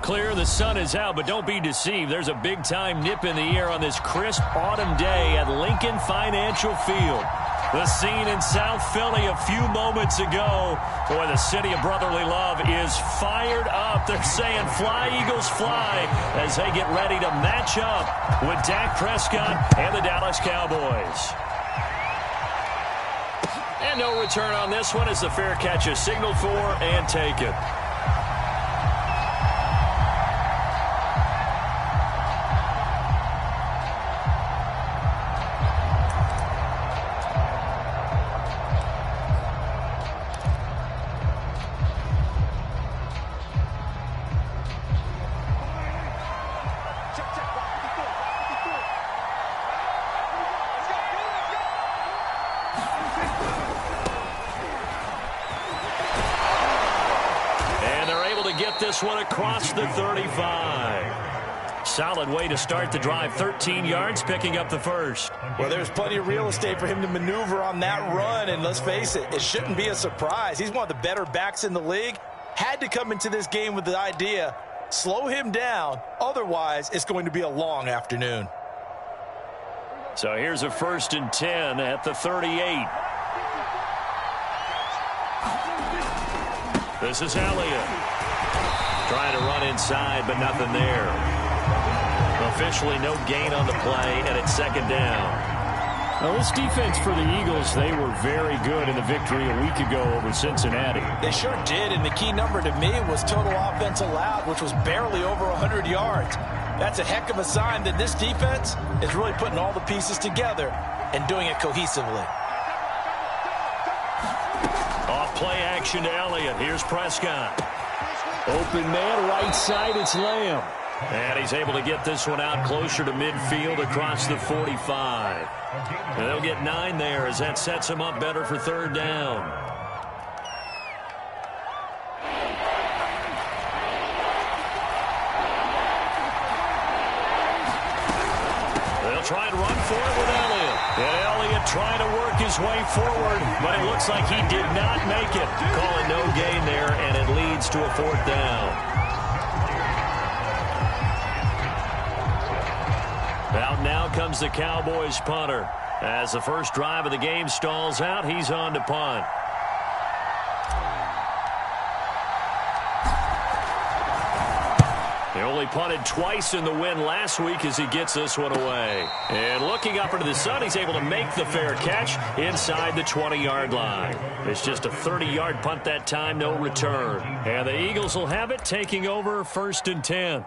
clear, the sun is out, but don't be deceived. There's a big-time nip in the air on this crisp autumn day at Lincoln Financial Field. The scene in South Philly a few moments ago. Boy, the city of brotherly love is fired up. They're saying, fly, Eagles, fly, as they get ready to match up with Dak Prescott and the Dallas Cowboys. And no return on this one as the fair catch is signaled for and taken. This one across the 35. Solid way to start the drive. 13 yards, picking up the first. Well, there's plenty of real estate for him to maneuver on that run, and let's face it, it shouldn't be a surprise. He's one of the better backs in the league. Had to come into this game with the idea, slow him down, otherwise it's going to be a long afternoon. So here's a 1st and 10 at the 38. This is Elliott. Trying to run inside, but nothing there. Officially no gain on the play, and it's 2nd down. Now, this defense for the Eagles, they were very good in the victory a week ago over Cincinnati. They sure did, and the key number to me was total offense allowed, which was barely over 100 yards. That's a heck of a sign that this defense is really putting all the pieces together and doing it cohesively. Off play action to Elliott. Here's Prescott. Open man, right side, it's Lamb. And he's able to get this one out closer to midfield across the 45. And they'll get 9 there as that sets him up better for 3rd down. They'll try and run for it with Elliott. And Elliott trying to work his way forward, but it looks like he did not make it. Calling no gain there, and it leads to a 4th down. Out now comes the Cowboys punter. As the first drive of the game stalls out, he's on to punt. He only punted twice in the win last week as he gets this one away. And looking up into the sun, he's able to make the fair catch inside the 20-yard line. It's just a 30-yard punt that time, no return. And the Eagles will have it, taking over 1st and 10.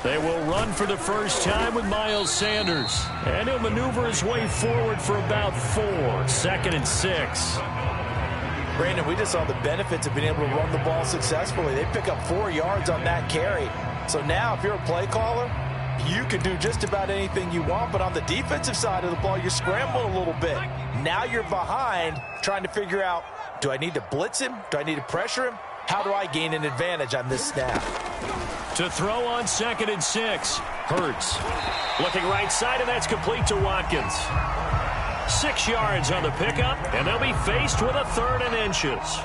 They will run for the first time with Miles Sanders. And he'll maneuver his way forward for about 4. 2nd and 6. Brandon, we just saw the benefits of being able to run the ball successfully. They pick up 4 yards on that carry. So now if you're a play caller, you can do just about anything you want. But on the defensive side of the ball, you're scrambling a little bit. Now you're behind trying to figure out, do I need to blitz him? Do I need to pressure him? How do I gain an advantage on this snap? To throw on 2nd and 6. Hurts. Looking right side, and that's complete to Watkins. 6 yards on the pickup, and they'll be faced with a 3rd and inches.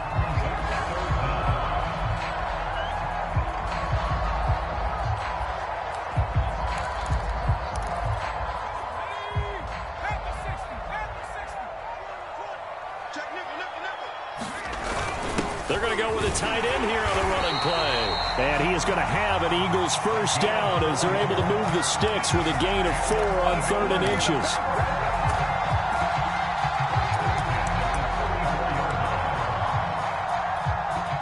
They're going to go with a tight end here on the running play. And he is going to have an Eagles 1st down as they're able to move the sticks with a gain of 4 on 3rd and inches.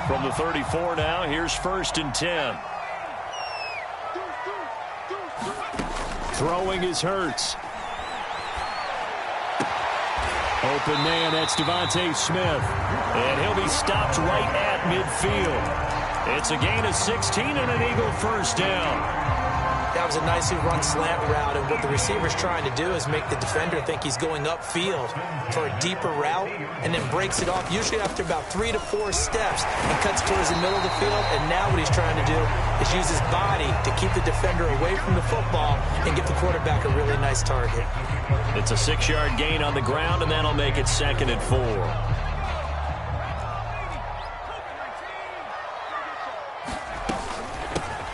From the 34 now, here's 1st and 10. Throwing is Hurts. Open man, that's Devontae Smith. And he'll be stopped right at midfield. It's a gain of 16 and an Eagle 1st down. Now, was a nicely run slant route, and what the receiver's trying to do is make the defender think he's going upfield for a deeper route, and then breaks it off, usually after about 3 to 4 steps, and cuts towards the middle of the field. And now what he's trying to do is use his body to keep the defender away from the football and give the quarterback a really nice target. It's a 6-yard gain on the ground, and that'll make it 2nd and 4.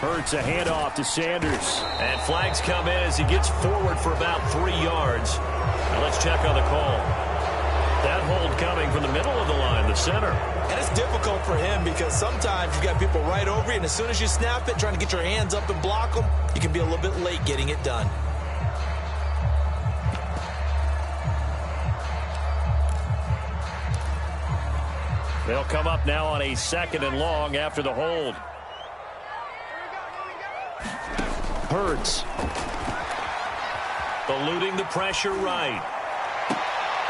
Hurts a handoff to Sanders. And flags come in as he gets forward for about 3 yards. Now let's check on the call. That hold coming from the middle of the line, the center. And it's difficult for him because sometimes you've got people right over you, and as soon as you snap it, trying to get your hands up and block them, you can be a little bit late getting it done. They'll come up now on a 2nd and long after the hold. Hurts. Eluding the pressure right.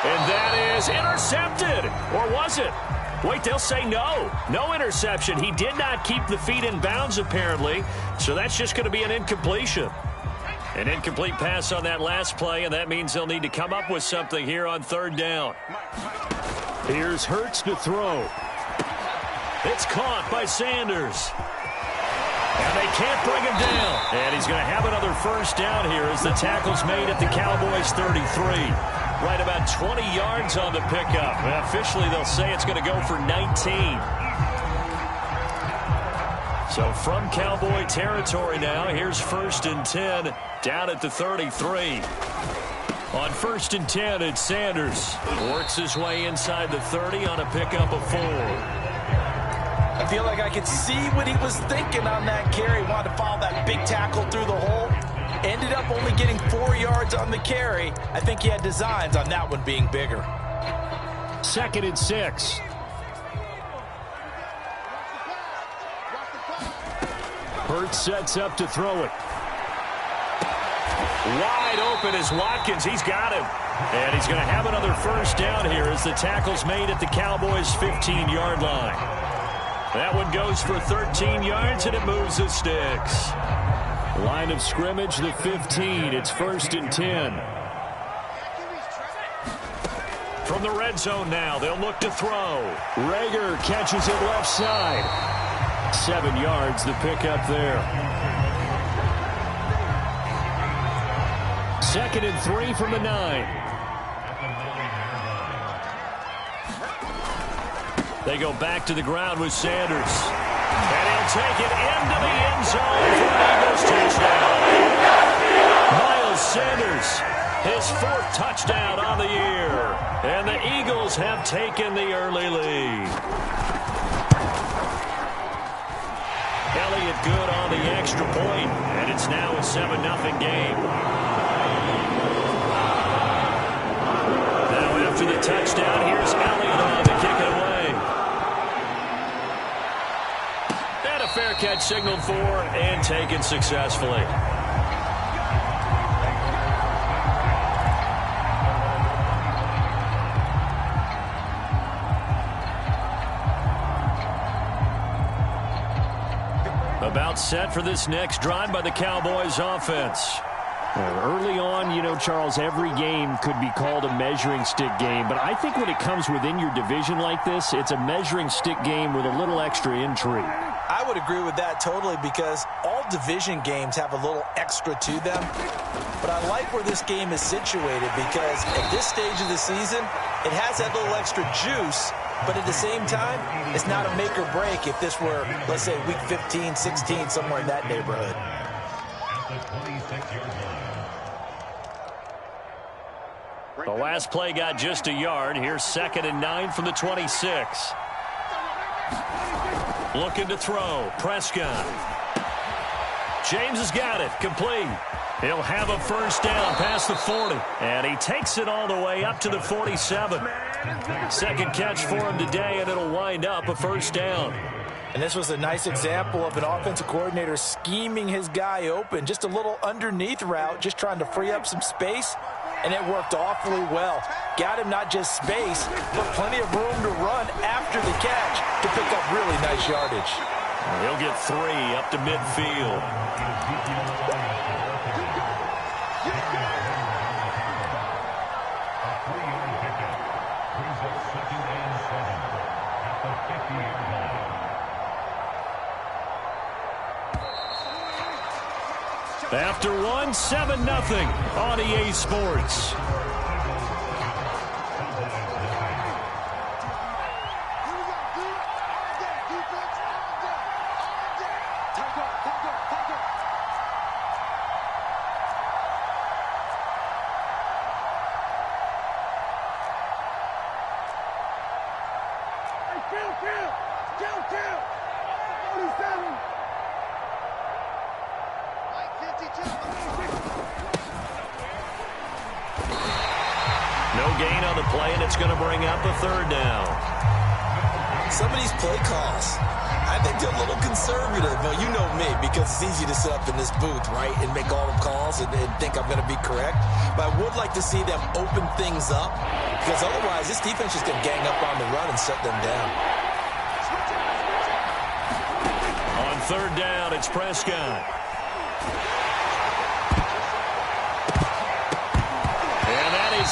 And that is intercepted. Or was it? Wait, they'll say no. No interception. He did not keep the feet in bounds, apparently. So that's just going to be an incompletion. An incomplete pass on that last play, and that means they'll need to come up with something here on 3rd down. Here's Hurts to throw. It's caught by Sanders. And they can't bring him down. And he's going to have another 1st down here as the tackle's made at the Cowboys' 33. Right about 20 yards on the pickup. And officially, they'll say it's going to go for 19. So from Cowboy territory now, here's 1st and 10 down at the 33. On 1st and 10, it's Sanders. Works his way inside the 30 on a pickup of 4. I feel like I could see what he was thinking on that carry. Wanted to follow that big tackle through the hole. Ended up only getting 4 yards on the carry. I think he had designs on that one being bigger. 2nd and 6. Hurts sets up to throw it. Wide open is Watkins. He's got him. And he's going to have another 1st down here as the tackle's made at the Cowboys' 15-yard line. That one goes for 13 yards, and it moves the sticks. Line of scrimmage, the 15. It's 1st and 10. From the red zone now, they'll look to throw. Rager catches it left side. 7 yards, the pickup there. 2nd and 3 from the 9. They go back to the ground with Sanders. And he'll take it into the end zone for an Eagles touchdown. Miles Sanders, his 4th touchdown on the year. And the Eagles have taken the early lead. Elliott good on the extra point, and it's now a 7-0 game. Now after the touchdown, here's Elliott on to kick it away. And a fair catch signaled for and taken successfully. About set for this next drive by the Cowboys offense. Early on, you know, Charles, every game could be called a measuring stick game. But I think when it comes within your division like this, it's a measuring stick game with a little extra intrigue. I would agree with that totally because all division games have a little extra to them. But I like where this game is situated because at this stage of the season, it has that little extra juice. But at the same time, it's not a make or break if this were, let's say, week 15, 16, somewhere in that neighborhood. The last play got just a yard. Here's 2nd and 9 from the 26. Looking to throw. Prescott. James has got it. Complete. He'll have a 1st down past the 40. And he takes it all the way up to the 47. 2nd catch for him today, and it'll wind up a 1st down. And this was a nice example of an offensive coordinator scheming his guy open. Just a little underneath route, just trying to free up some space. And it worked awfully well. Got him not just space, but plenty of room to run after the catch to pick up really nice yardage. He'll get 3 up to midfield. After 1, 7-0 on EA Sports. No gain on the play, and it's going to bring up a 3rd down. Some of these play calls, I think they're a little conservative, but you know me, because it's easy to sit up in this booth, right, and make all the calls and think I'm going to be correct. But I would like to see them open things up, because otherwise this defense is going to gang up on the run and shut them down. On 3rd down, it's Prescott.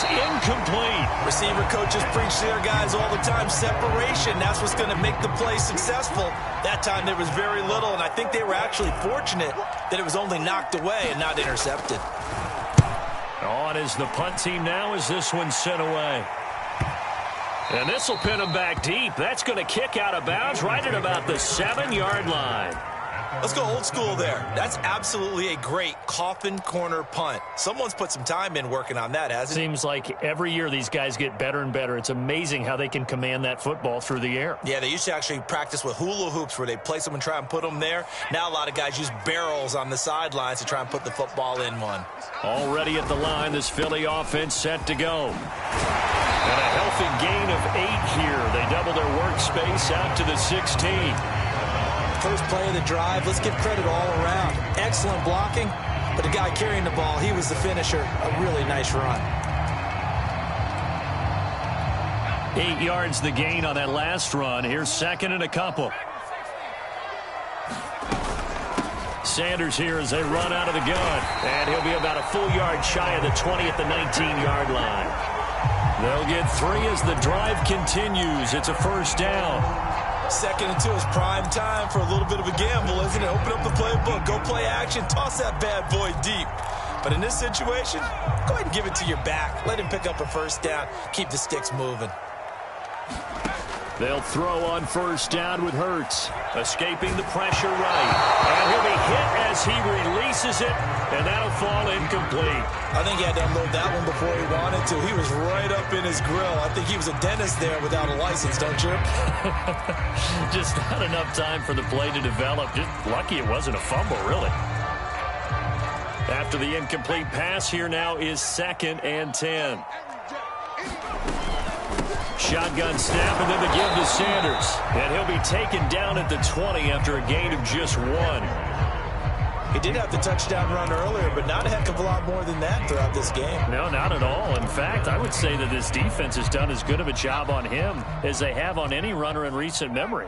Incomplete. Receiver coaches preach to their guys all the time. Separation, that's what's going to make the play successful. That time there was very little, and I think they were actually fortunate that it was only knocked away and not intercepted. On is the punt team now as this one's sent away. And this will pin them back deep. That's going to kick out of bounds right at about the 7-yard line. Let's go old school there. That's absolutely a great coffin corner punt. Someone's put some time in working on that, hasn't it? Seems like every year these guys get better and better. It's amazing how they can command that football through the air. Yeah, they used to actually practice with hula hoops where they place them and try and put them there. Now a lot of guys use barrels on the sidelines to try and put the football in one. Already at the line, this Philly offense set to go. And a healthy gain of 8 here. They double their workspace out to the 16. First play of the drive, let's give credit all around. Excellent blocking, but the guy carrying the ball, he was the finisher. A really nice run. 8 yards the gain on that last run. Here's 2nd and a couple. Sanders here as they run out of the gun. And he'll be about a full yard shy of the 20 at the 19-yard line. They'll get 3 as the drive continues. It's a 1st down. 2nd and 2 is prime time for a little bit of a gamble, isn't it? Open up the playbook, go play action, toss that bad boy deep. But in this situation, go ahead and give it to your back. Let him pick up a 1st down. Keep the sticks moving. They'll throw on 1st down with Hurts. Escaping the pressure right. And he'll be hit as he releases it, and that'll fall incomplete. I think he had to unload that one before he wanted to. He was right up in his grill. I think he was a dentist there without a license, don't you? Just not enough time for the play to develop. Just lucky it wasn't a fumble, really. After the incomplete pass, here now is 2nd and 10. Shotgun snap, and then the give to Sanders. And he'll be taken down at the 20 after a gain of just 1. He did have the touchdown run earlier, but not a heck of a lot more than that throughout this game. No, not at all. In fact, I would say that this defense has done as good of a job on him as they have on any runner in recent memory.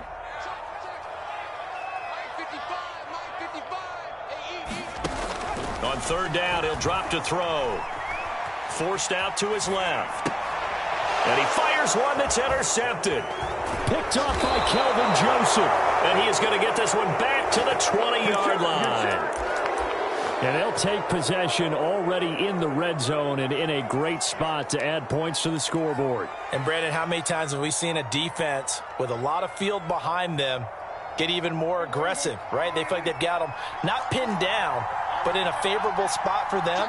On 3rd down, he'll drop to throw. Forced out to his left. And he fires one that's intercepted. Picked off by Kelvin Joseph. And he is going to get this one back to the 20-yard line. And they'll take possession already in the red zone and in a great spot to add points to the scoreboard. And, Brandon, how many times have we seen a defense with a lot of field behind them get even more aggressive, right? They feel like they've got them not pinned down, but in a favorable spot for them,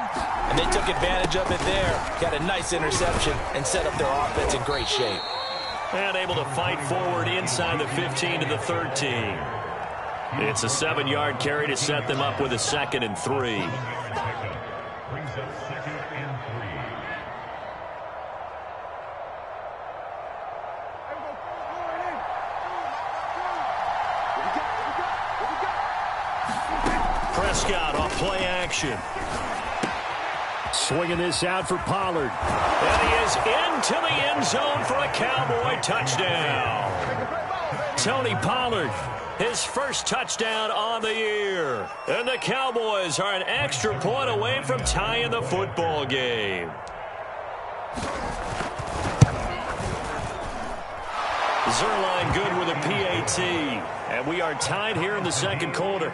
and they took advantage of it there. Got a nice interception and set up their offense in great shape. And able to fight forward inside the 15 to the 13. It's a 7-yard carry to set them up with a 2nd and 3. Prescott off play action. Swinging this out for Pollard. And he is into the end zone for a Cowboy touchdown. Tony Pollard, his first touchdown on the year. And the Cowboys are an extra point away from tying the football game. Zerline good with a PAT. And we are tied here in the second quarter.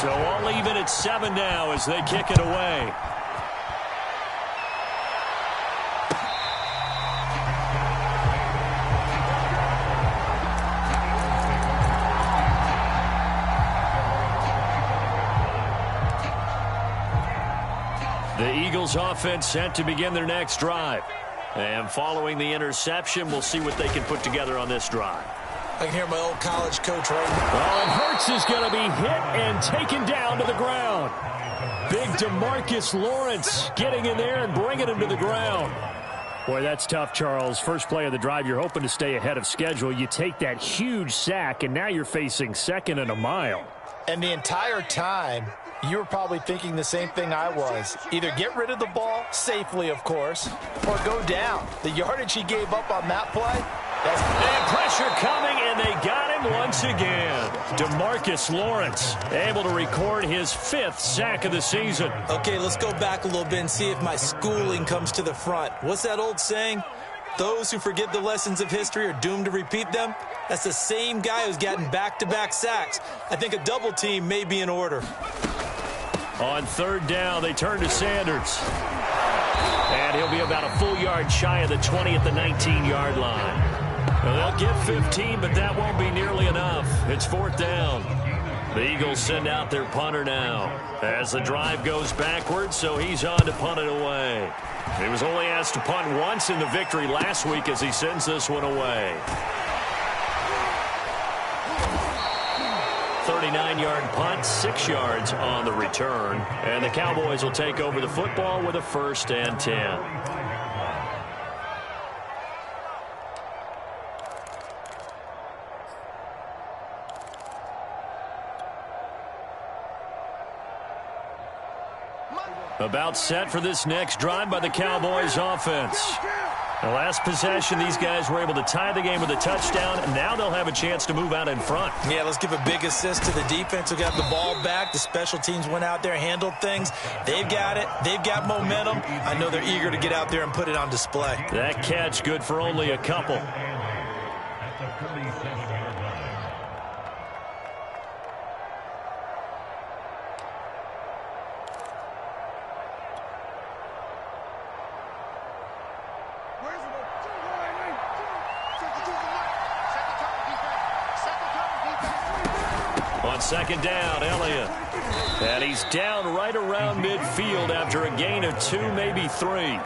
So all even at 7 now as they kick it away. The Eagles offense set to begin their next drive. And following the interception, we'll see what they can put together on this drive. I can hear my old college coach right now. Oh, and Hurts is going to be hit and taken down to the ground. Big DeMarcus Lawrence getting in there and bringing him to the ground. Boy, that's tough, Charles. First play of the drive, you're hoping to stay ahead of schedule. You take that huge sack, and now you're facing 2nd and a mile. And the entire time, you were probably thinking the same thing I was. Either get rid of the ball, safely of course, or go down. The yardage he gave up on that play, that's... And pressure coming, and they got him once again. DeMarcus Lawrence able to record his 5th sack of the season. Okay, let's go back a little bit and see if my schooling comes to the front. What's that old saying? Those who forget the lessons of history are doomed to repeat them. That's the same guy who's gotten back-to-back sacks. I think a double team may be in order. On 3rd down, they turn to Sanders. And he'll be about a full yard shy of the 20 at the 19-yard line. Well, they'll get 15, but that won't be nearly enough. It's 4th down. The Eagles send out their punter now as the drive goes backwards, so he's on to punt it away. He was only asked to punt once in the victory last week as he sends this one away. 39-yard punt, 6 yards on the return. And the Cowboys will take over the football with a 1st and 10. About set for this next drive by the Cowboys offense. The last possession, these guys were able to tie the game with a touchdown, and now they'll have a chance to move out in front. Yeah, let's give a big assist to the defense who got the ball back. The special teams went out there, handled things. They've got it. They've got momentum. I know they're eager to get out there and put it on display. That catch good for only a couple. On 2nd down, Elliott. And he's down right around midfield after a gain of 2, maybe 3.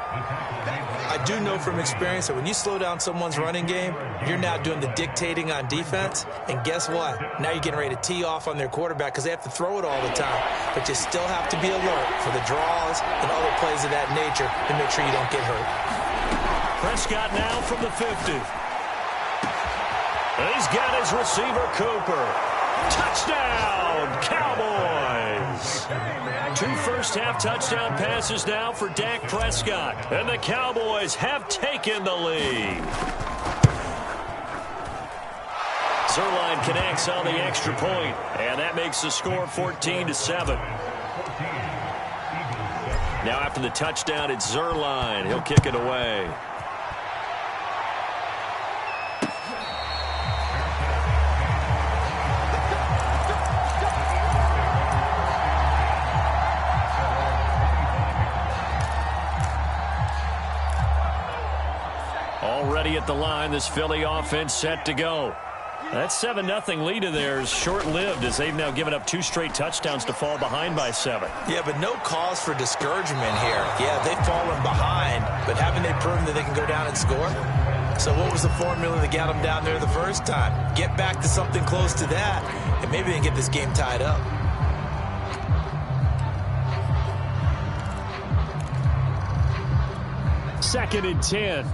I do know from experience that when you slow down someone's running game, you're now doing the dictating on defense. And guess what? Now you're getting ready to tee off on their quarterback because they have to throw it all the time. But you still have to be alert for the draws and other plays of that nature to make sure you don't get hurt. Prescott now from the 50. He's got his receiver, Cooper. Touchdown, Cowboys! 2 first-half touchdown passes now for Dak Prescott. And the Cowboys have taken the lead. Zerline connects on the extra point, and that makes the score 14-7. Now after the touchdown, it's Zerline. He'll kick it away. Already at the line, this Philly offense set to go. That 7-0 lead of theirs short-lived as they've now given up 2 straight touchdowns to fall behind by 7. Yeah, but no cause for discouragement here. Yeah, they've fallen behind, but haven't they proven that they can go down and score? So what was the formula that got them down there the first time? Get back to something close to that, and maybe they can get this game tied up. Second and 10.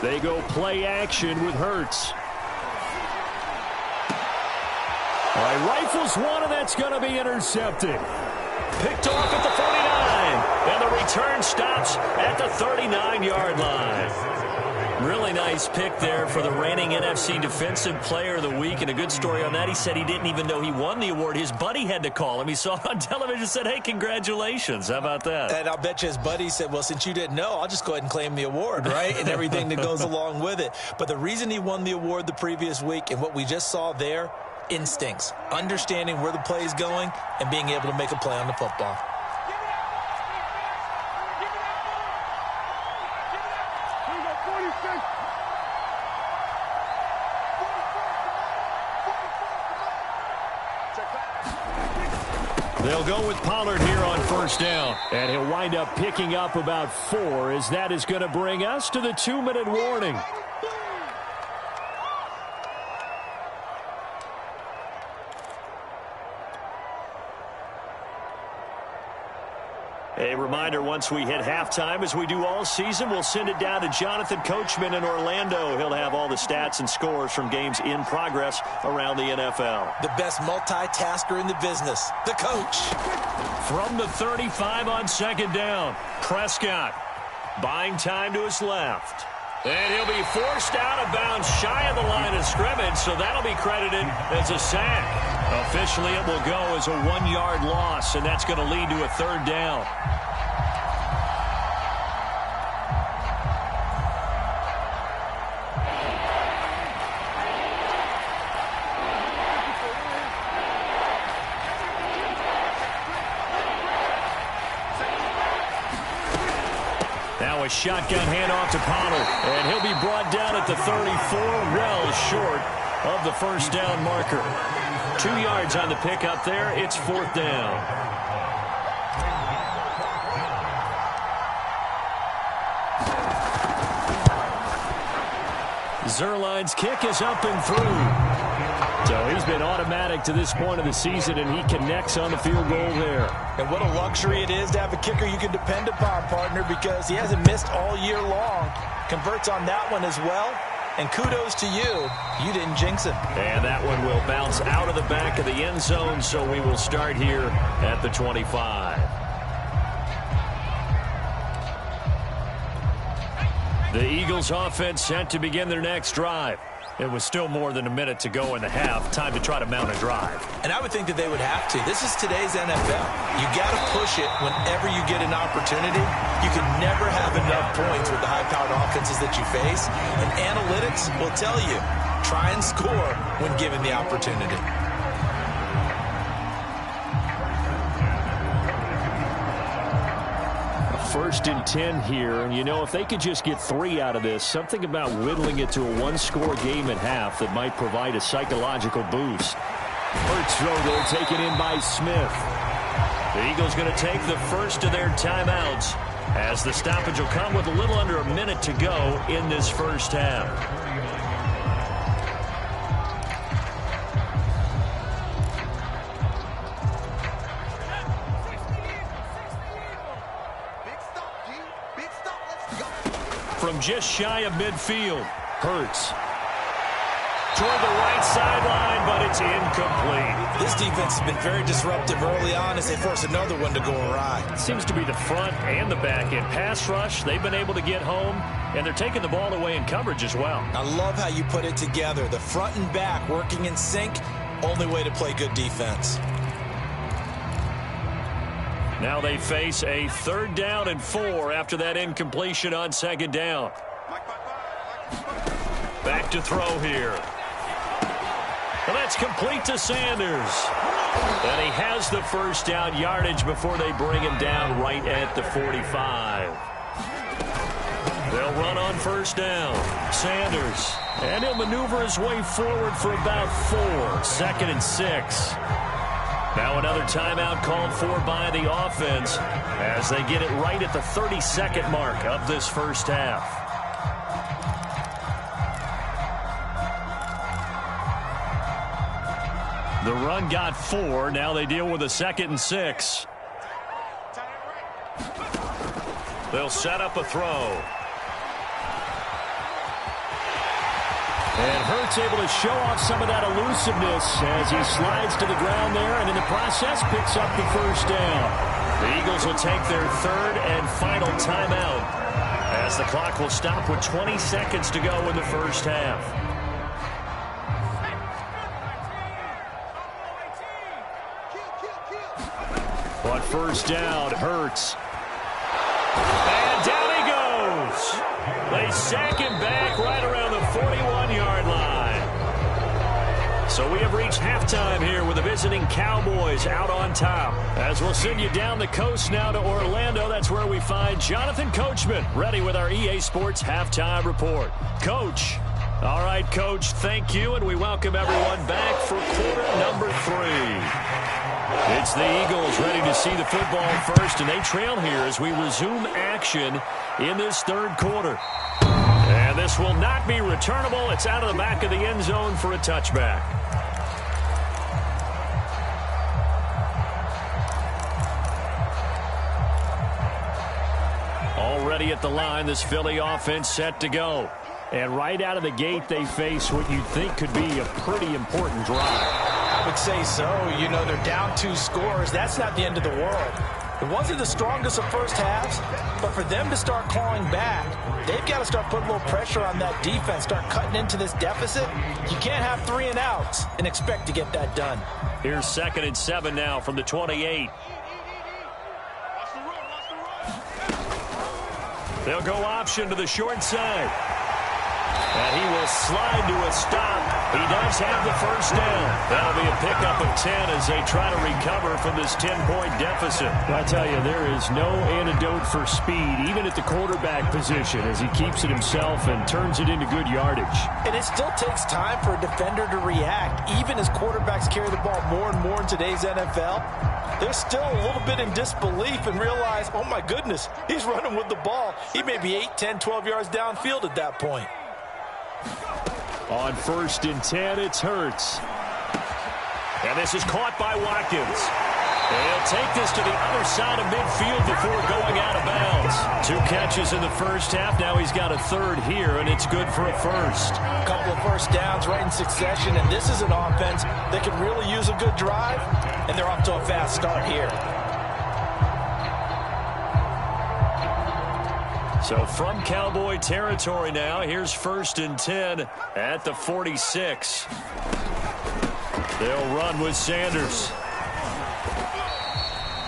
They go play action with Hurts. All right, rifles one, and that's going to be intercepted. Picked off at the 49. And the return stops at the 39-yard line. Really nice pick there for the reigning NFC Defensive Player of the Week. And a good story on that. He said he didn't even know he won the award. His buddy had to call him. He saw it on television and said, hey, congratulations. How about that? And I'll bet you his buddy said, well, since you didn't know, I'll just go ahead and claim the award, right? And everything that goes along with it. But the reason he won the award the previous week and what we just saw there, instincts, understanding where the play is going and being able to make a play on the football. They'll go with Pollard here on first down. And he'll wind up picking up about 4, as that is going to bring us to the 2-minute warning. A reminder, once we hit halftime, as we do all season, we'll send it down to Jonathan Coachman in Orlando. He'll have all the stats and scores from games in progress around the NFL. The best multitasker in the business, the coach. From the 35 on second down, Prescott buying time to his left. And he'll be forced out of bounds shy of the line of scrimmage, so that'll be credited as a sack. Officially, it will go as a 1-yard loss, and that's going to lead to a third down. Now a shotgun handoff to Pollard, and he'll be brought down at the 34, well short of the first down marker. 2 yards on the pickup there. It's fourth down. Zerline's kick is up and through. So he's been automatic to this point of the season, and he connects on the field goal there. And what a luxury it is to have a kicker you can depend upon, partner, because he hasn't missed all year long. Converts on that one as well. And kudos to you. You didn't jinx him. And that one will bounce out of the back of the end zone, so we will start here at the 25. The Eagles offense set to begin their next drive. It was still more than a minute to go in the half. Time to try to mount a drive. And I would think that they would have to. This is today's NFL. You got to push it whenever you get an opportunity. You can never have enough points with the high-powered offenses that you face. And analytics will tell you, try and score when given the opportunity. First and 10 here, and you know, if they could just get 3 out of this, something about whittling it to a 1-score game at half that might provide a psychological boost. First throw there taken in by Smith. The Eagles going to take the first of their timeouts as the stoppage will come with a little under a minute to go in this first half. From just shy of midfield, Hurts toward the right sideline, but it's incomplete. This defense has been very disruptive early on as they force another one to go awry. It seems to be the front and the back end. Pass rush, they've been able to get home, and they're taking the ball away in coverage as well. I love how you put it together. The front and back working in sync, only way to play good defense. Now they face a 3rd down and 4 after that incompletion on 2nd down. Back to throw here. And that's complete to Sanders. And he has the first down yardage before they bring him down right at the 45. They'll run on first down. Sanders. And he'll maneuver his way forward for about 4. 2nd and 6. Now another timeout called for by the offense as they get it right at the 32nd mark of this first half. The run got 4. Now they deal with a 2nd and 6. They'll set up a throw. And Hurts Looks able to show off some of that elusiveness as he slides to the ground there, and in the process picks up the first down. The Eagles will take their third and final timeout as the clock will stop with 20 seconds to go in the first half. On first down, Hurts. And down he goes. They sack him back right around the 41-yard line. So we have reached halftime here with the visiting Cowboys out on top. As we'll send you down the coast now to Orlando, that's where we find Jonathan Coachman ready with our EA Sports Halftime Report. Coach. All right, Coach, thank you, and we welcome everyone back for quarter number 3. It's the Eagles ready to see the football first, and they trail here as we resume action in this third quarter. And this will not be returnable. It's out of the back of the end zone for a touchback. Already at the line, this Philly offense set to go. And right out of the gate, they face what you'd think could be a pretty important drive. I would say so. You know, they're down 2 scores. That's not the end of the world. It wasn't the strongest of first halves, but for them to start clawing back, they've got to start putting a little pressure on that defense, start cutting into this deficit. You can't have 3 and outs and expect to get that done. Here's 2nd and 7 now from the 28. They'll go option to the short side. And he will slide to a stop. He does have the first down. That'll be a pickup of 10 as they try to recover from this 10-point deficit. I tell you, there is no antidote for speed, even at the quarterback position, as he keeps it himself and turns it into good yardage. And it still takes time for a defender to react, even as quarterbacks carry the ball more and more in today's NFL. They're still a little bit in disbelief and realize, oh my goodness, he's running with the ball. He may be 8, 10, 12 yards downfield at that point. On 1st and 10, it's Hurts. And this is caught by Watkins. He'll take this to the other side of midfield before going out of bounds. 2 catches in the first half. Now he's got a third here, and it's good for a first. A couple of first downs right in succession, and this is an offense that can really use a good drive, and they're off to a fast start here. So from Cowboy territory now, here's 1st and 10 at the 46. They'll run with Sanders.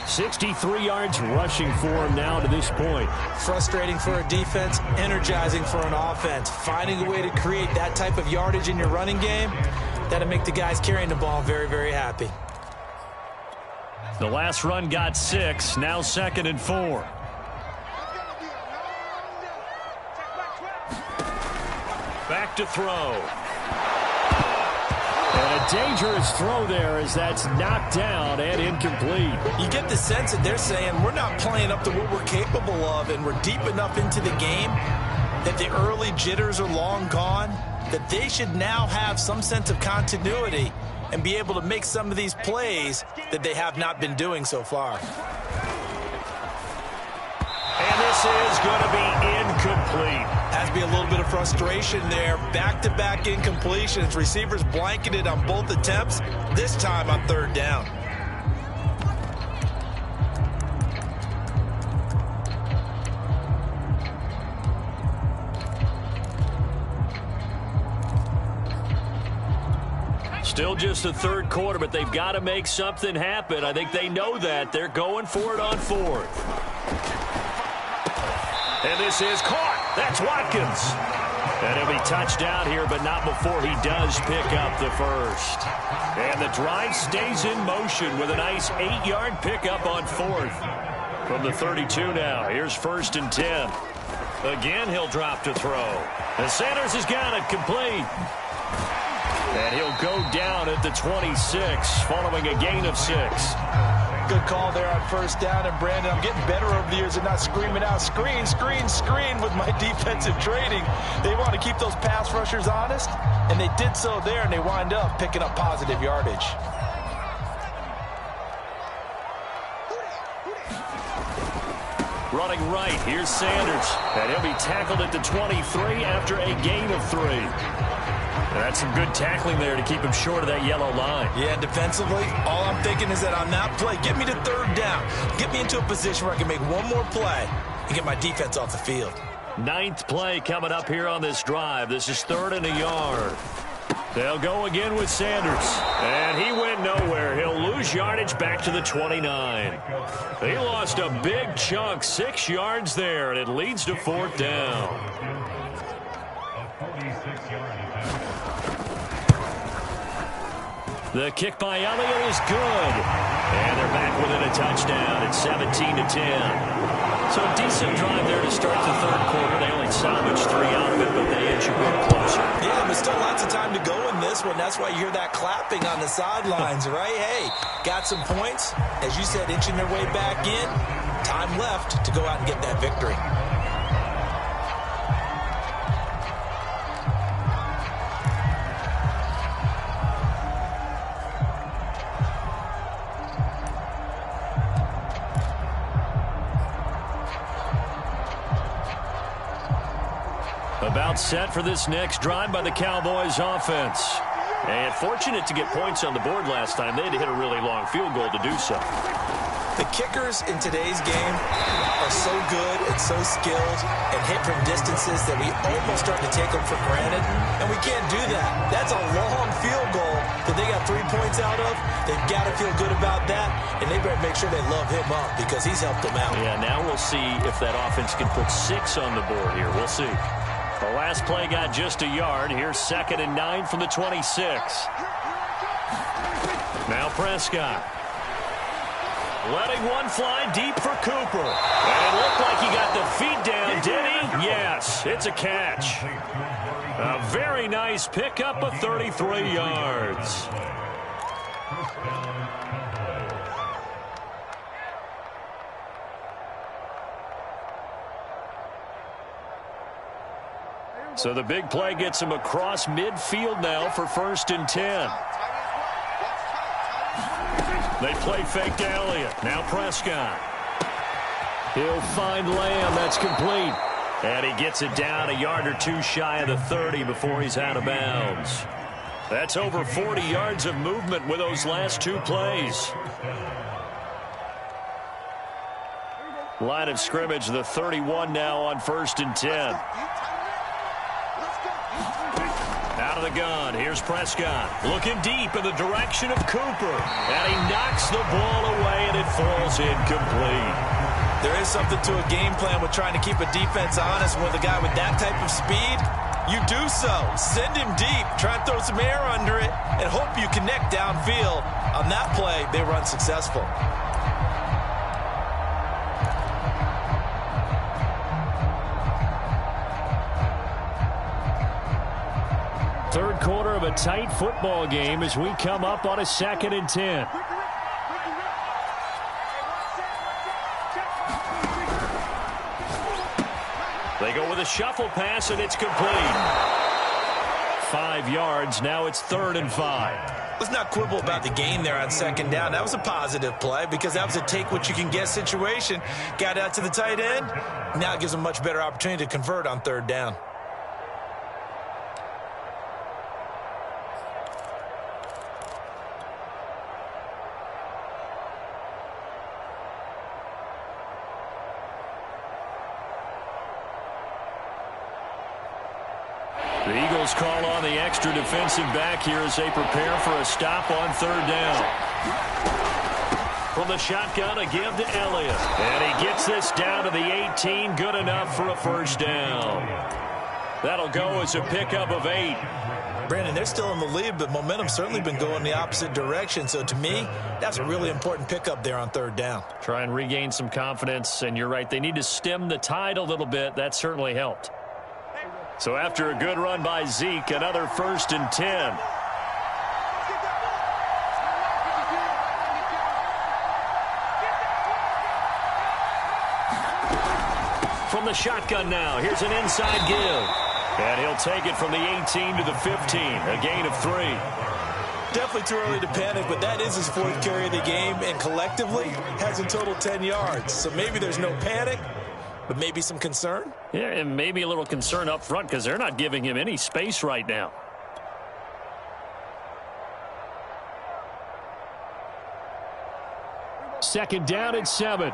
63 yards rushing for him now to this point. Frustrating for a defense, energizing for an offense. Finding a way to create that type of yardage in your running game, that'll make the guys carrying the ball very, very happy. The last run got 6, now 2nd and 4. Back to throw. And a dangerous throw there as that's knocked down and incomplete. You get the sense that they're saying we're not playing up to what we're capable of, and we're deep enough into the game that the early jitters are long gone, that they should now have some sense of continuity and be able to make some of these plays that they have not been doing so far. And this is going to be incomplete. Has to be a little bit of frustration there. Back-to-back incompletions. Receivers blanketed on both attempts, this time on 3rd down. Still just the 3rd quarter, but they've got to make something happen. I think they know that. They're going for it on 4th. And this is caught. That's Watkins. And he'll be touched out here, but not before he does pick up the first. And the drive stays in motion with a nice 8-yard pickup on 4th. From the 32 now, here's 1st and 10. Again, he'll drop to throw. And Sanders has got it complete. And he'll go down at the 26 following a gain of 6. Good call there on 1st down. And, Brandon, I'm getting better over the years at not screaming out, screen, screen, screen with my defensive training. They want to keep those pass rushers honest, and they did so there, and they wind up picking up positive yardage. Running right, here's Sanders. And he'll be tackled at the 23 after a gain of 3. That's some good tackling there to keep him short of that yellow line. Yeah, defensively, all I'm thinking is that on that play, get me to third down. Get me into a position where I can make one more play and get my defense off the field. 9th play coming up here on this drive. This is 3rd and a yard. They'll go again with Sanders. And he went nowhere. He'll lose yardage back to the 29. He lost a big chunk, 6 yards there, and it leads to 4th down. The kick by Elliott is good. And they're back within a touchdown. It's 17-10. So a decent drive there to start the 3rd quarter. They only salvaged 3 out of it, but they edge a bit closer. Yeah, but still lots of time to go in this one. That's why you hear that clapping on the sidelines, right? Hey, got some points. As you said, inching their way back in. Time left to go out and get that victory. About set for this next drive by the Cowboys offense. And fortunate to get points on the board last time. They had to hit a really long field goal to do so. The kickers in today's game are so good and so skilled and hit from distances that we almost start to take them for granted. And we can't do that. That's a long field goal that they got 3 points out of. They've got to feel good about that. And they better make sure they love him up because he's helped them out. Yeah, now we'll see if that offense can put 6 on the board here. We'll see. The last play got just a yard. Here's 2nd and 9 from the 26. Now Prescott. Letting one fly deep for Cooper. And it looked like he got the feet down, did he? Yes, it's a catch. A very nice pickup of 33 yards. So the big play gets him across midfield now for 1st and 10. They play fake to Elliott. Now Prescott. He'll find Lamb. That's complete. And he gets it down a yard or 2 shy of the 30 before he's out of bounds. That's over 40 yards of movement with those last 2 plays. Line of scrimmage, the 31 now on 1st and 10. Out of the gun, here's Prescott. Looking deep in the direction of Cooper. And he knocks the ball away, and it falls incomplete. There is something to a game plan with trying to keep a defense honest with a guy with that type of speed. You do so. Send him deep. Try and throw some air under it and hope you connect downfield. On that play, they were unsuccessful. Third quarter of a tight football game as we come up on a 2nd and 10. They go with a shuffle pass, and it's complete. 5 yards. Now it's 3rd and 5. Let's not quibble about the gain there on 2nd down. That was a positive play because that was a take-what-you-can-get situation. Got out to the tight end. Now it gives them a much better opportunity to convert on 3rd down. The Eagles call on the extra defensive back here as they prepare for a stop on 3rd down. From the shotgun, a give to Elliott. And he gets this down to the 18. Good enough for a 1st down. That'll go as a pickup of 8. Brandon, they're still in the lead, but momentum's certainly been going the opposite direction. So to me, that's a really important pickup there on 3rd down. Try and regain some confidence, and you're right. They need to stem the tide a little bit. That certainly helped. So after a good run by Zeke, another 1st and 10. From the shotgun now, here's an inside give. And he'll take it from the 18 to the 15, a gain of 3. Definitely too early to panic, but that is his 4th carry of the game, and collectively has in total 10 yards. So maybe there's no panic, but maybe some concern? Yeah, and maybe a little concern up front because they're not giving him any space right now. Second down and 7.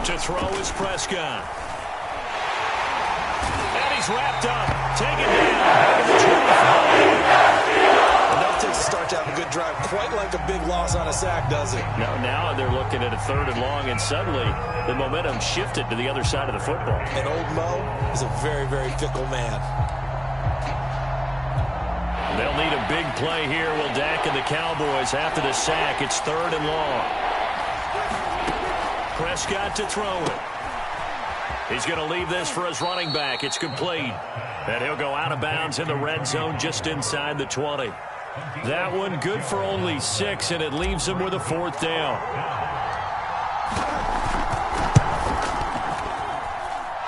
To throw is Prescott. And he's wrapped up. Taken down. Enough to start to have a good drive. Quite like a big loss on a sack, does it? No, now they're looking at a 3rd and long, and suddenly the momentum shifted to the other side of the football. And old Mo is a very, very fickle man. They'll need a big play here. Will Dak and the Cowboys after the sack. It's 3rd and long. Prescott to throw it. He's going to leave this for his running back. It's complete. And he'll go out of bounds in the red zone just inside the 20. That one good for only 6, and it leaves him with a 4th down.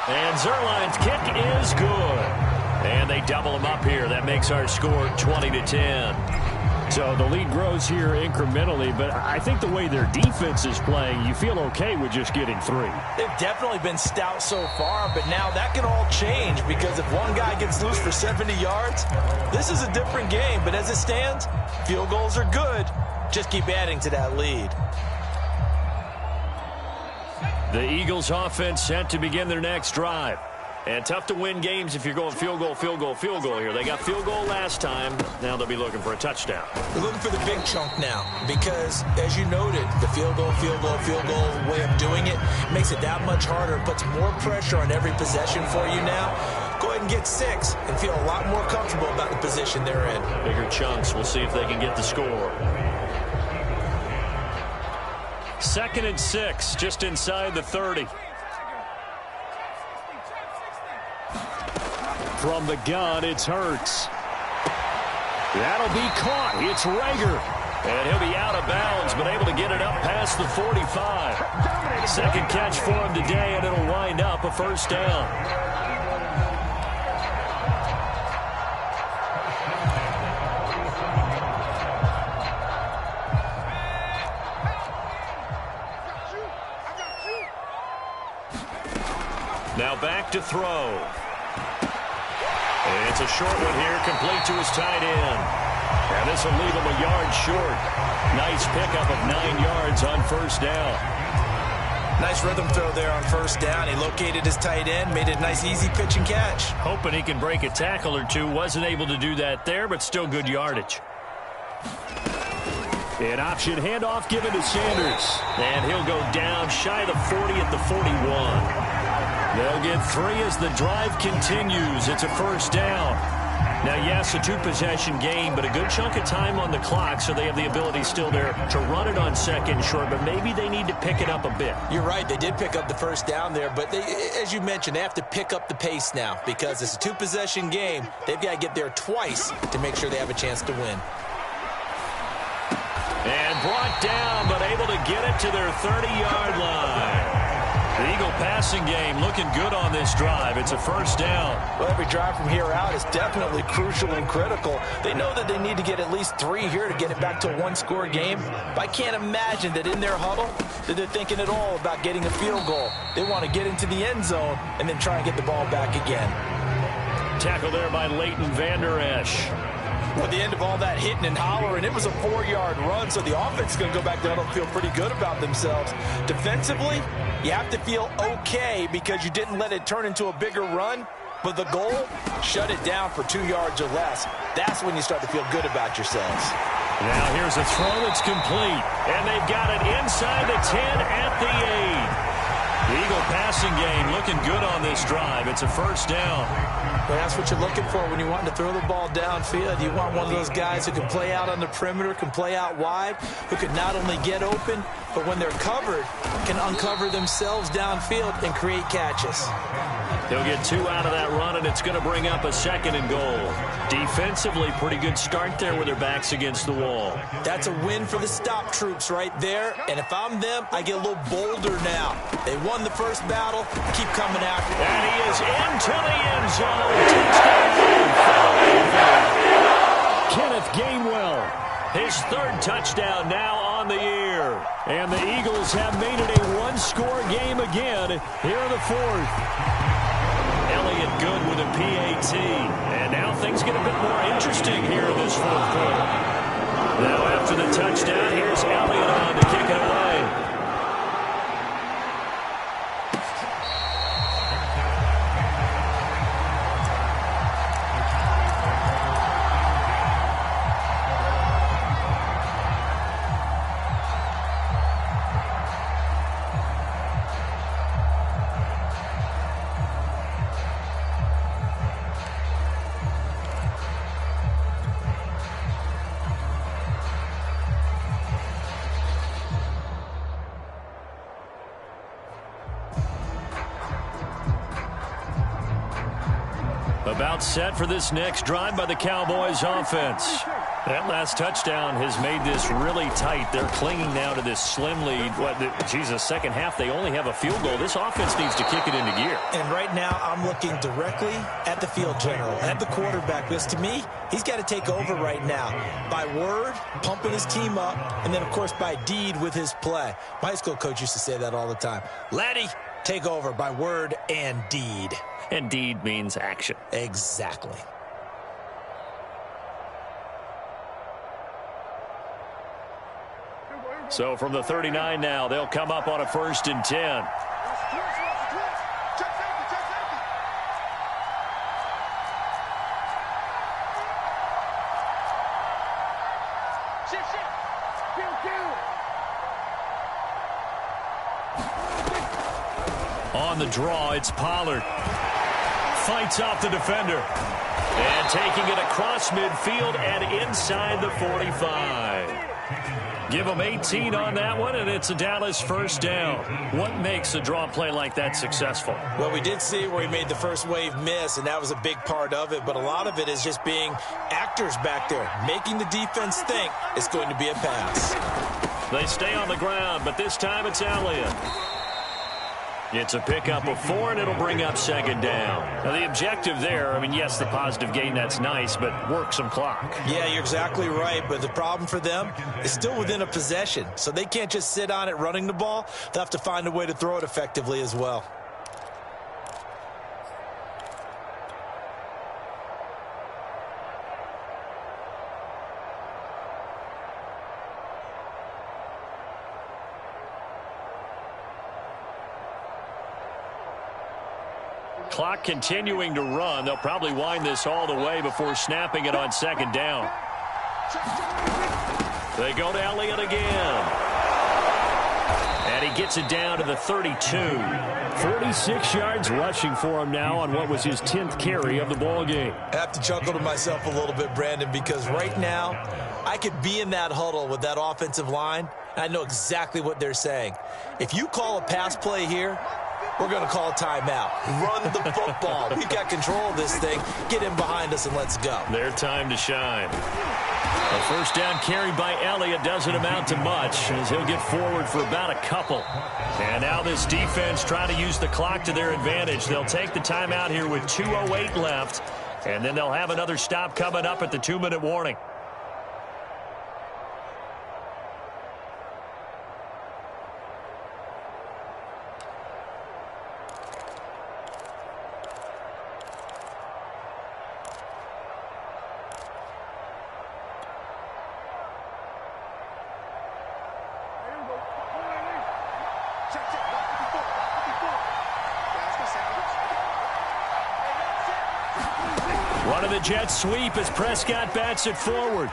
And Zerline's kick is good. And they double him up here. That makes our score 20-10. So the lead grows here incrementally, but I think the way their defense is playing, you feel okay with just getting 3. They've definitely been stout so far, but now that can all change because if one guy gets loose for 70 yards, this is a different game. But as it stands, field goals are good. Just keep adding to that lead. The Eagles offense set to begin their next drive. And tough to win games if you're going field goal, field goal, field goal here. They got field goal last time. Now they'll be looking for a touchdown. They're looking for the big chunk now because, as you noted, the field goal way of doing it makes it that much harder. It puts more pressure on every possession for you now. Go ahead and get 6 and feel a lot more comfortable about the position they're in. Bigger chunks. We'll see if they can get the score. 2nd and 6, just inside the 30. From the gun, it's Hurts. That'll be caught. It's Rager. And he'll be out of bounds, but able to get it up past the 45. Second catch for him today, and it'll wind up a 1st down. Now back to throw. It's a short one here, complete to his tight end. And this will leave him a yard short. Nice pickup of 9 yards on 1st down. Nice rhythm throw there on 1st down. He located his tight end, made it a nice easy pitch and catch. Hoping he can break a tackle or two. Wasn't able to do that there, but still good yardage. An option handoff given to Sanders. And he'll go down shy of the 40 at the 41. They'll get 3 as the drive continues. It's a 1st down. Now, yes, a 2-possession game, but a good chunk of time on the clock, so they have the ability still there to run it on 2nd short, but maybe they need to pick it up a bit. You're right. They did pick up the 1st down there, but they, as you mentioned, they have to pick up the pace now because it's a 2-possession game. They've got to get there twice to make sure they have a chance to win. And brought down, but able to get it to their 30-yard line. The Eagle passing game looking good on this drive. It's a 1st down. Well, every drive from here out is definitely crucial and critical. They know that they need to get at least 3 here to get it back to a 1-score game. But I can't imagine that in their huddle that they're thinking at all about getting a field goal. They want to get into the end zone and then try and get the ball back again. Tackle there by Leighton Vander Esch. At the end of all that hitting and hollering, it was a 4-yard run, so the offense is going to go back there and feel pretty good about themselves. Defensively, you have to feel okay because you didn't let it turn into a bigger run, but the goal, shut it down for 2 yards or less. That's when you start to feel good about yourselves. Now here's a throw that's complete, and they've got it inside the 10 at the 8. The Eagle passing game looking good on this drive. It's a 1st down. Well, that's what you're looking for when you want to throw the ball downfield. You want one of those guys who can play out on the perimeter, can play out wide, who can not only get open, but when they're covered, can uncover themselves downfield and create catches. They'll get 2 out of that run, and it's going to bring up a 2nd and goal. Defensively, pretty good start there with their backs against the wall. That's a win for the stop troops right there, and if I'm them, I get a little bolder now. They won the first battle, keep coming after it. And he is into the end zone. Kenneth Gainwell. His 3rd touchdown now on the year. And the Eagles have made it a 1-score game again here in the 4th. Elliott good with a PAT. And now things get a bit more interesting here in this fourth quarter. Now after the touchdown, here's Elliott on to kick it away. About set for this next drive by the Cowboys offense. That last touchdown has made this really tight. They're clinging now to this slim lead. Second half, they only have a field goal. This offense needs to kick it into gear. And right now, I'm looking directly at the field general, at the quarterback, because to me, he's got to take over right now. By word, pumping his team up, and then, of course, by deed with his play. My high school coach used to say that all the time. Laddie, take over by word and deed. And deed means action. Exactly. So from the 39 now, they'll come up on a 1st and 10. On the draw, it's Pollard. Fights off the defender. And taking it across midfield and inside the 45. Give them 18 on that one, and it's a Dallas first down. What makes a draw play like that successful? Well, we did see where he made the first wave miss, and that was a big part of it. But a lot of it is just being actors back there, making the defense think it's going to be a pass. They stay on the ground, but this time it's Elliott. It's a pickup of 4, and it'll bring up 2nd down. Now, the objective there, I mean, yes, the positive gain, that's nice, but work some clock. Yeah, you're exactly right, but the problem for them is still within a possession, so they can't just sit on it running the ball. They'll have to find a way to throw it effectively as well. Clock continuing to run. They'll probably wind this all the way before snapping it on 2nd down. They go to Elliott again. And he gets it down to the 32. 46 yards rushing for him now on what was his 10th carry of the ball game. I have to chuckle to myself a little bit, Brandon, because right now I could be in that huddle with that offensive line. And I know exactly what they're saying. If you call a pass play here, we're going to call a timeout. Run the football. We've got control of this thing. Get in behind us and let's go. Their time to shine. A first down carry by Elliott doesn't amount to much as he'll get forward for about a couple. And now this defense trying to use the clock to their advantage. They'll take the timeout here with 2:08 left. And then they'll have another stop coming up at the 2-minute warning. Running the jet sweep as Prescott bats it forward.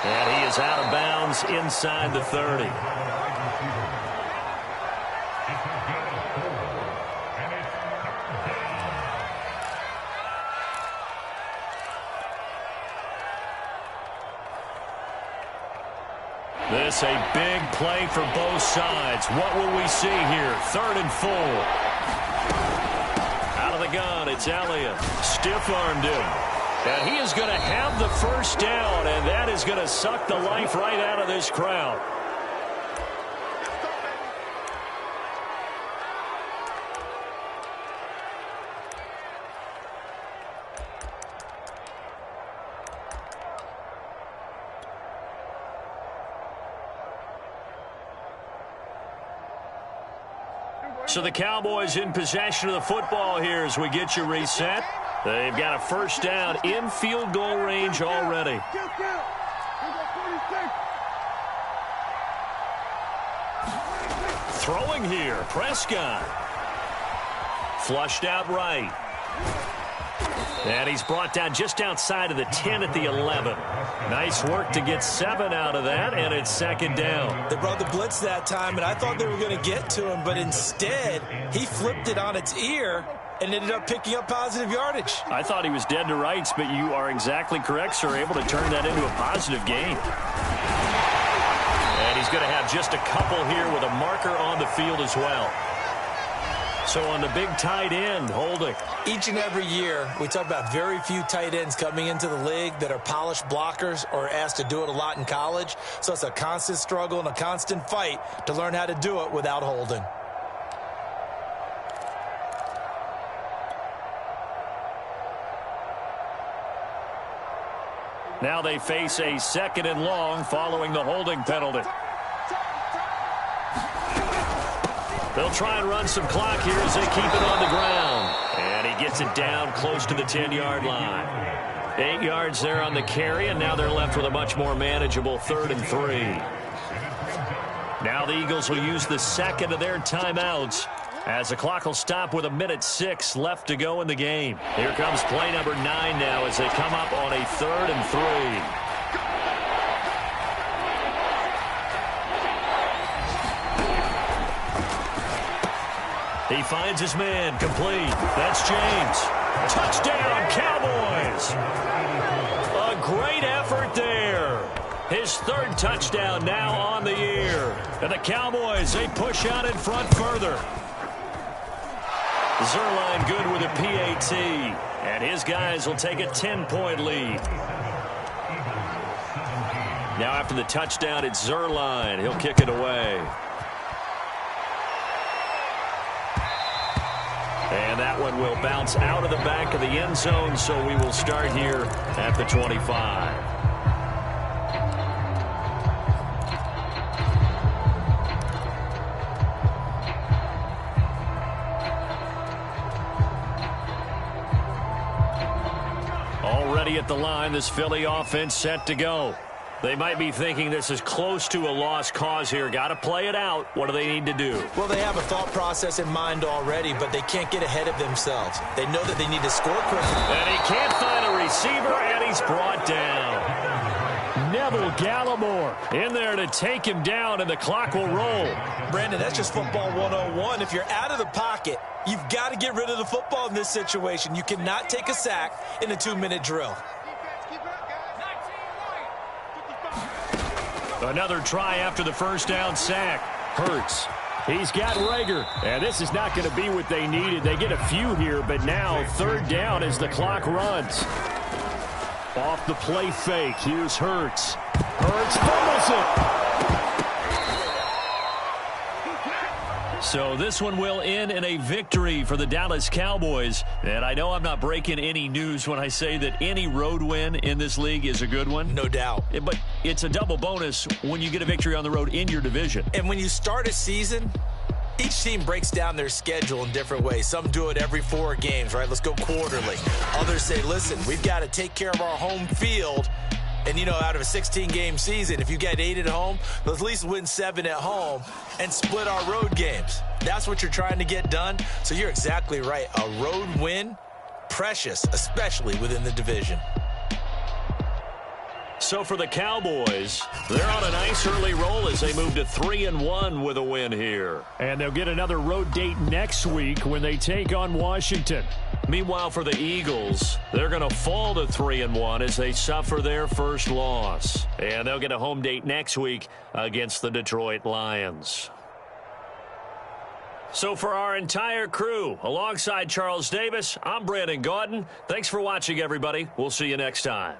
And he is out of bounds inside the 30. This a big play for both sides. What will we see here? 3rd and 4. Out of the gun, it's Elliott. Stiff-armed him. And he is going to have the first down, and that is going to suck the life right out of this crowd. So the Cowboys in possession of the football here as we get you reset. They've got a first down in field goal range already. Throwing here, Prescott. Flushed out right. And he's brought down just outside of the 10 at the 11. Nice work to get 7 out of that, and it's second down. They brought the blitz that time, and I thought they were going to get to him, but instead, he flipped it on its ear and ended up picking up positive yardage. I thought he was dead to rights, but you are exactly correct, sir, able to turn that into a positive gain. And he's going to have just a couple here with a marker on the field as well. So on the big tight end, holding. Each and every year, we talk about very few tight ends coming into the league that are polished blockers or asked to do it a lot in college. So it's a constant struggle and a constant fight to learn how to do it without holding. Now they face a second and long following the holding penalty. They'll try and run some clock here as they keep it on the ground. And he gets it down close to the 10-yard line. 8 yards there on the carry, and now they're left with a much more manageable 3rd and 3. Now the Eagles will use the second of their timeouts as the clock will stop with 1:06 left to go in the game. Here comes play number 9 now as they come up on a 3rd and 3. He finds his man, complete. That's James. Touchdown, Cowboys! A great effort there. His 3rd touchdown now on the year. And the Cowboys, they push out in front further. Zuerlein good with a PAT. And his guys will take a 10-point lead. Now after the touchdown, it's Zuerlein. He'll kick it away. And that one will bounce out of the back of the end zone, so we will start here at the 25. Already at the line, this Philly offense set to go. They might be thinking this is close to a lost cause here. Got to play it out. What do they need to do? Well, they have a thought process in mind already, but they can't get ahead of themselves. They know that they need to score quickly. And he can't find a receiver, and he's brought down. Neville Gallimore in there to take him down, and the clock will roll. Brandon, that's just football 101. If you're out of the pocket, you've got to get rid of the football in this situation. You cannot take a sack in a 2-minute drill. Another try after the first down sack. Hurts. He's got Rager. And this is not going to be what they needed. They get a few here, but now 3rd down as the clock runs. Off the play fake. Here's Hurts. Hurts fumbles it. So this one will end in a victory for the Dallas Cowboys. And I know I'm not breaking any news when I say that any road win in this league is a good one. No doubt. But it's a double bonus when you get a victory on the road in your division. And when you start a season, each team breaks down their schedule in different ways. Some do it every 4 games, right? Let's go quarterly. Others say, listen, we've got to take care of our home field. And, you know, out of a 16-game season, if you get 8 at home, let's at least win 7 at home and split our road games. That's what you're trying to get done. So you're exactly right. A road win, precious, especially within the division. So for the Cowboys, they're on a nice early roll as they move to 3-1 with a win here. And they'll get another road date next week when they take on Washington. Meanwhile, for the Eagles, they're going to fall to 3-1 as they suffer their first loss. And they'll get a home date next week against the Detroit Lions. So for our entire crew, alongside Charles Davis, I'm Brandon Gaudin. Thanks for watching, everybody. We'll see you next time.